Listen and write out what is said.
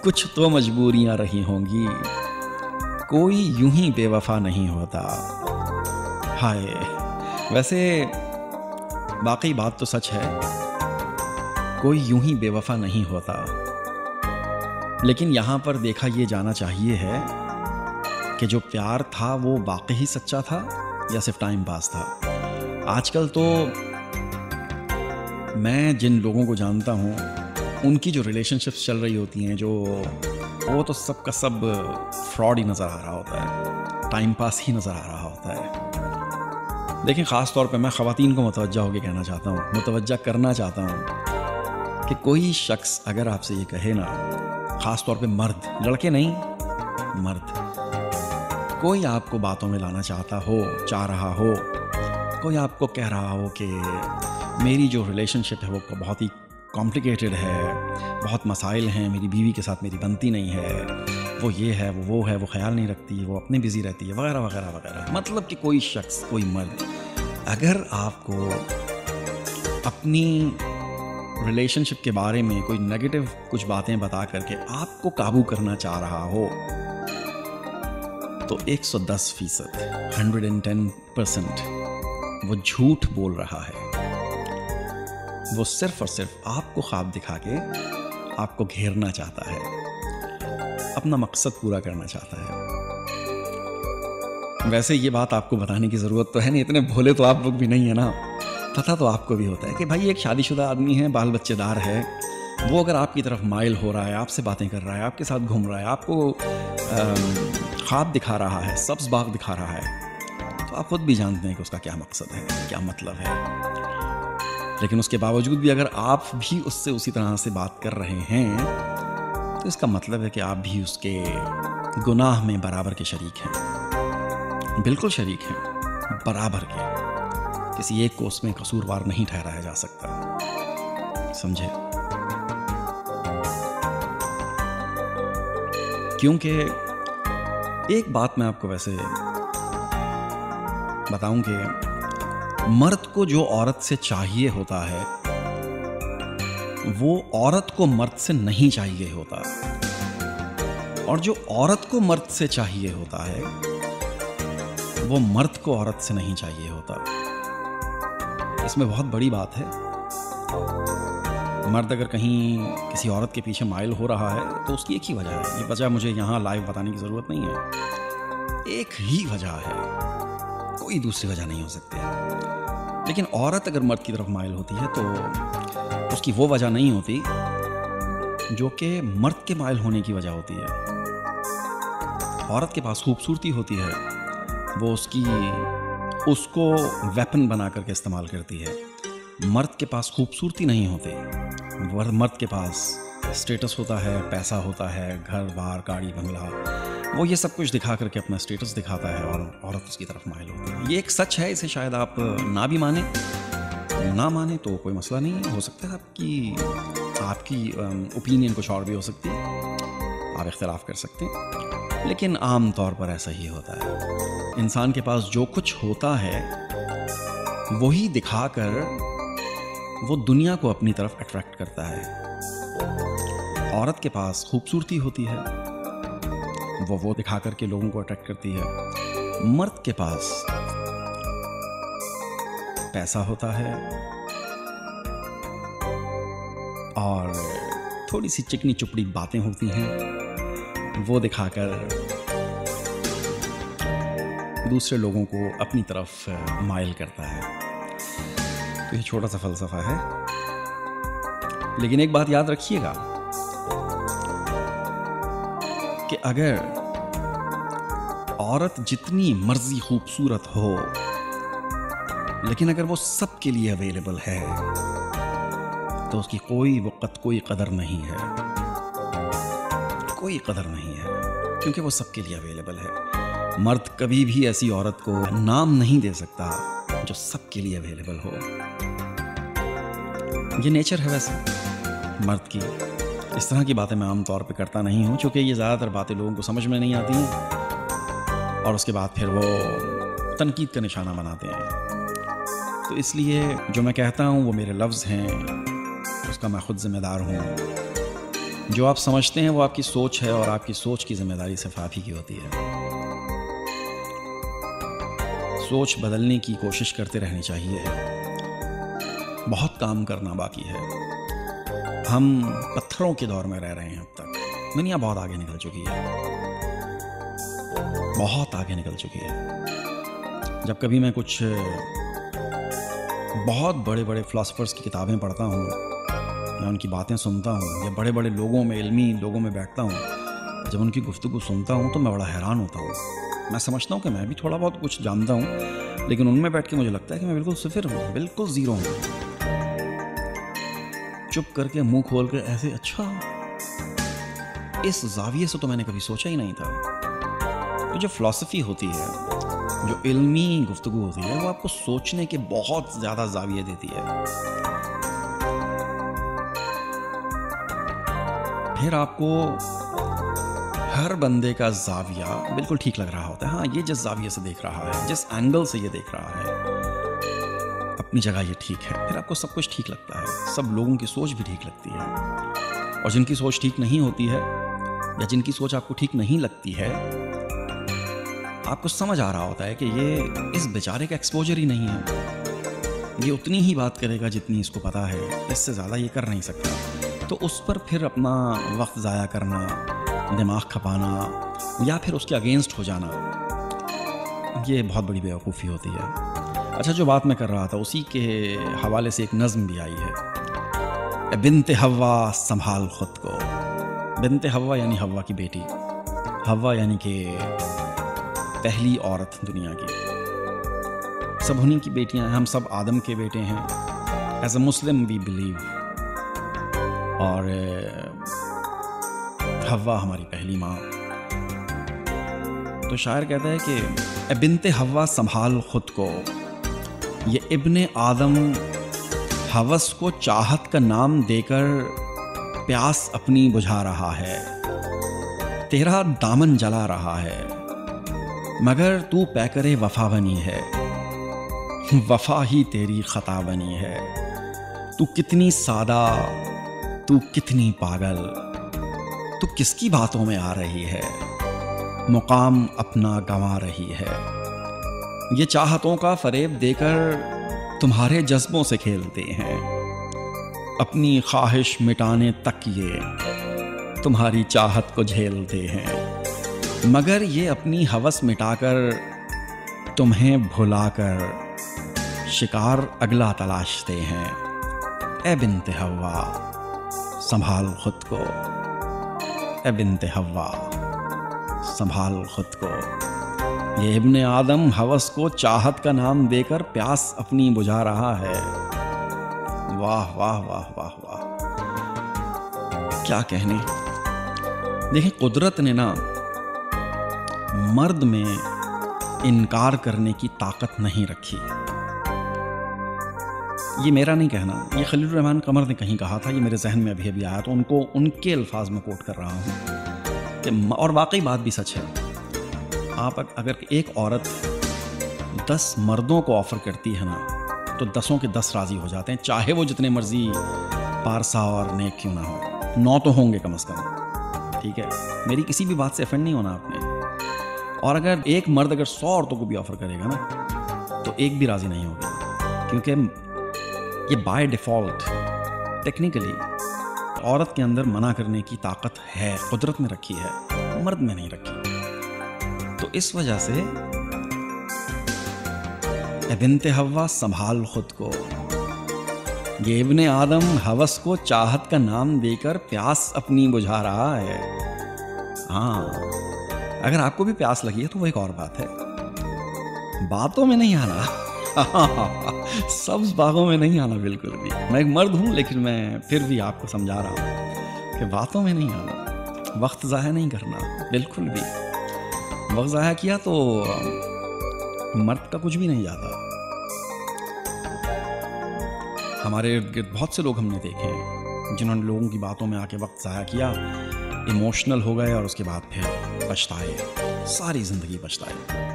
कुछ तो मजबूरियां रही होंगी, कोई यूं ही बेवफा नहीं होता। हाय, वैसे वाकई बात तो सच है, कोई यूं ही बेवफा नहीं होता। लेकिन यहाँ पर देखा ये जाना चाहिए है कि जो प्यार था वो वाकई ही सच्चा था या सिर्फ टाइम पास था। आजकल तो मैं जिन लोगों को जानता हूँ उनकी जो रिलेशनशिप्स चल रही होती हैं, जो वो तो सब का सब फ्रॉड ही नज़र आ रहा होता है, टाइम पास ही नज़र आ रहा होता है। देखिए, ख़ास तौर पे मैं ख़वातीन को मुतवज्जा होकर कहना चाहता हूँ, मुतवज्जा करना चाहता हूँ कि कोई शख्स अगर आपसे ये कहे ना, ख़ास तौर पे मर्द, लड़के नहीं, मर्द, कोई आपको बातों में लाना चाह रहा हो, कोई आपको कह रहा हो कि मेरी जो रिलेशनशिप है वो बहुत ही कॉम्प्लिकेटेड है, बहुत मसाइल हैं, मेरी बीवी के साथ मेरी बनती नहीं है, वो ये है, वो है, वो ख्याल नहीं रखती, वो अपने बिज़ी रहती है, वगैरह वगैरह वगैरह। मतलब कि कोई शख्स, कोई मर्द अगर आपको अपनी रिलेशनशिप के बारे में कोई नेगेटिव कुछ बातें बता करके आपको काबू करना चाह रहा हो, तो 110%, 110% वो झूठ बोल रहा है। वो सिर्फ और सिर्फ आपको ख्वाब दिखा के आपको घेरना चाहता है, अपना मकसद पूरा करना चाहता है। वैसे ये बात आपको बताने की ज़रूरत तो है नहीं, इतने भोले तो आप लोग भी नहीं है ना। पता तो आपको भी होता है कि भाई एक शादीशुदा आदमी है, बाल बच्चेदार है, वो अगर आपकी तरफ माइल हो रहा है, आपसे बातें कर रहा है, आपके साथ घूम रहा है, आपको ख्वाब दिखा रहा है, सब्ज़ बाग दिखा रहा है, तो आप खुद भी जानते हैं कि उसका क्या मकसद है, क्या मतलब है। लेकिन उसके बावजूद भी अगर आप भी उससे उसी तरह से बात कर रहे हैं, तो इसका मतलब है कि आप भी उसके गुनाह में बराबर के शरीक हैं, बिल्कुल शरीक हैं, बराबर के। किसी एक को उसमें कसूरवार नहीं ठहराया जा सकता, समझे? क्योंकि एक बात मैं आपको वैसे बताऊं कि मर्द को जो औरत से चाहिए होता है, वो औरत को मर्द से नहीं चाहिए होता, और जो औरत को मर्द से चाहिए होता है, वो मर्द को औरत से नहीं चाहिए होता। इसमें बहुत बड़ी बात है। मर्द अगर कहीं किसी औरत के पीछे माइल हो रहा है तो उसकी एक ही वजह है। ये वजह मुझे यहाँ लाइव बताने की ज़रूरत नहीं है, एक ही वजह है, कोई दूसरी वजह नहीं हो सकती। लेकिन औरत अगर मर्द की तरफ माइल होती है तो उसकी वो वजह नहीं होती जो कि मर्द के माइल होने की वजह होती है। औरत के पास खूबसूरती होती है, वो उसको वेपन बना करके इस्तेमाल करती है। मर्द के पास खूबसूरती नहीं होती, मर्द के पास स्टेटस होता है, पैसा होता है, घर बार गाड़ी बंगला, वो ये सब कुछ दिखा करके अपना स्टेटस दिखाता है और औरत उसकी तरफ माइल होती है। ये एक सच है, इसे शायद आप ना भी माने, ना माने तो कोई मसला नहीं है। हो सकता है आपकी ओपिनियन कुछ और भी हो सकती है, आप इख्तिलाफ कर सकते हैं, लेकिन आम तौर पर ऐसा ही होता है। इंसान के पास जो कुछ होता है वही दिखाकर वो दुनिया को अपनी तरफ अट्रैक्ट करता है। औरत के पास खूबसूरती होती है, वो दिखा करके लोगों को अट्रैक्ट करती है। मर्द के पास पैसा होता है और थोड़ी सी चिकनी चुपड़ी बातें होती हैं, वो दिखाकर दूसरे लोगों को अपनी तरफ माइल करता है। तो ये छोटा सा फलसफा है, लेकिन एक बात याद रखिएगा कि अगर औरत जितनी मर्जी खूबसूरत हो, लेकिन अगर वो सबके लिए अवेलेबल है तो उसकी कोई वक़्त, कोई कदर नहीं है, कोई कदर नहीं है, क्योंकि वो सबके लिए अवेलेबल है। मर्द कभी भी ऐसी औरत को नाम नहीं दे सकता जो सबके लिए अवेलेबल हो। ये नेचर है वैसे मर्द की। इस तरह की बातें मैं आम तौर पे करता नहीं हूँ, क्योंकि ये ज़्यादातर बातें लोगों को समझ में नहीं आती हैं और उसके बाद फिर वो तनकीद का निशाना बनाते हैं। तो इसलिए जो मैं कहता हूँ वो मेरे लफ्ज़ हैं, उसका मैं खुद ज़िम्मेदार हूँ। जो आप समझते हैं वो आपकी सोच है और आपकी सोच की जिम्मेदारी सिर्फ आप ही की होती है। सोच बदलने की कोशिश करते रहनी चाहिए। बहुत काम करना बाकी है। हम पत्थरों के दौर में रह रहे हैं अब तक। दुनिया बहुत आगे निकल चुकी है, बहुत आगे निकल चुकी है। जब कभी मैं कुछ बहुत बड़े बड़े फिलोसफर्स की किताबें पढ़ता हूँ, मैं उनकी बातें सुनता हूँ, या बड़े बड़े लोगों में, इल्मी लोगों में बैठता हूँ, जब उनकी गुफ्तगू सुनता हूँ तो मैं बड़ा हैरान होता हूँ। मैं समझता हूँ कि मैं भी थोड़ा बहुत कुछ जानता हूँ, लेकिन उनमें बैठ के मुझे लगता है कि मैं बिल्कुल सिफिर हूँ, बिल्कुल ज़ीरो हूँ। चुप करके मुंह खोल के ऐसे, अच्छा इस जाविये से तो मैंने कभी सोचा ही नहीं था। तो जो फिलॉसफी होती है, जो इल्मी गुफ्तगू होती है, वो आपको सोचने के बहुत ज़्यादा जाविये देती है। फिर आपको हर बंदे का जाविया बिल्कुल ठीक लग रहा होता है। हाँ, ये जिस जाविये से देख रहा है, जिस एंगल से ये देख रहा है, अपनी जगह ये ठीक है। फिर आपको सब कुछ ठीक लगता है, सब लोगों की सोच भी ठीक लगती है। और जिनकी सोच ठीक नहीं होती है, या जिनकी सोच आपको ठीक नहीं लगती है, आपको समझ आ रहा होता है कि ये इस बेचारे का एक्सपोजर ही नहीं है। ये उतनी ही बात करेगा जितनी इसको पता है, इससे ज़्यादा ये कर नहीं सकता। तो उस पर फिर अपना वक्त ज़ाया करना, दिमाग खपाना, या फिर उसके अगेंस्ट हो जाना, ये बहुत बड़ी बेवकूफ़ी होती है। अच्छा, जो बात मैं कर रहा था उसी के हवाले से एक नज़्म भी आई है, बिन्ते हव्वा संभाल खुद को। बिन्ते हव्वा यानी हव्वा की बेटी, हव्वा यानी कि पहली औरत दुनिया की। सब उन्हीं की बेटियां हैं, हम सब आदम के बेटे हैं। As a Muslim we believe. और हव्वा हमारी पहली माँ। तो शायर कहता है कि बिन्ते हव्वा संभाल खुद को, ये इब्ने आदम हवस को चाहत का नाम देकर प्यास अपनी बुझा रहा है। तेरा दामन जला रहा है, मगर तू पैकरे वफा बनी है। वफा ही तेरी खता बनी है। तू कितनी सादा, तू कितनी पागल, तू किसकी बातों में आ रही है। मुकाम अपना गंवा रही है। ये चाहतों का फरेब देकर तुम्हारे जज्बों से खेलते हैं। अपनी ख्वाहिश मिटाने तक ये तुम्हारी चाहत को झेलते हैं, मगर ये अपनी हवस मिटाकर तुम्हें भुलाकर शिकार अगला तलाशते हैं। ए बिन्ते हव्वा संभाल खुद को, ए बिन्ते हव्वा संभाल खुद को। ये इब्ने आदम हवस को चाहत का नाम देकर प्यास अपनी बुझा रहा है। वाह वाह वाह वाह वाह, क्या कहने। देखिए, कुदरत ने ना मर्द में इनकार करने की ताकत नहीं रखी। ये मेरा नहीं कहना, ये खलील रहमान कमर ने कहीं कहा था, ये मेरे जहन में अभी अभी आया, तो उनको उनके अल्फाज में कोट कर रहा हूँ कि, और वाकई बात भी सच है। आप अगर एक औरत 10 मर्दों को ऑफर करती है ना, तो 10 के 10 राजी हो जाते हैं, चाहे वो जितने मर्जी पारसा और नेक क्यों ना हो। 9 तो होंगे कम से कम, ठीक है। मेरी किसी भी बात से ऑफेंड नहीं होना आपने। और अगर एक मर्द अगर 100 औरतों को भी ऑफर करेगा ना, तो एक भी राजी नहीं होगी, क्योंकि ये बाय डिफॉल्ट टेक्निकली औरत के अंदर मना करने की ताकत है, कुदरत ने रखी है, मर्द में नहीं रखी। तो इस वजह से ए बिन्ते हव्वा संभाल खुद को, ये इब्ने आदम हवस को चाहत का नाम देकर प्यास अपनी बुझा रहा है। हाँ, अगर आपको भी प्यास लगी है तो वो एक और बात है। बातों में नहीं आना, सब्ज बागों में नहीं आना बिल्कुल भी। मैं एक मर्द हूं, लेकिन मैं फिर भी आपको समझा रहा हूं कि बातों में नहीं आना, वक्त ज़ाया नहीं करना बिल्कुल भी। वक्त ज़ाया किया तो मर्द का कुछ भी नहीं जाता। हमारे इर्द गिर्द बहुत से लोग हमने देखे हैं जिन्होंने लोगों की बातों में आके वक्त ज़ाया किया, इमोशनल हो गए और उसके बाद फिर पछताए, सारी ज़िंदगी पछताए।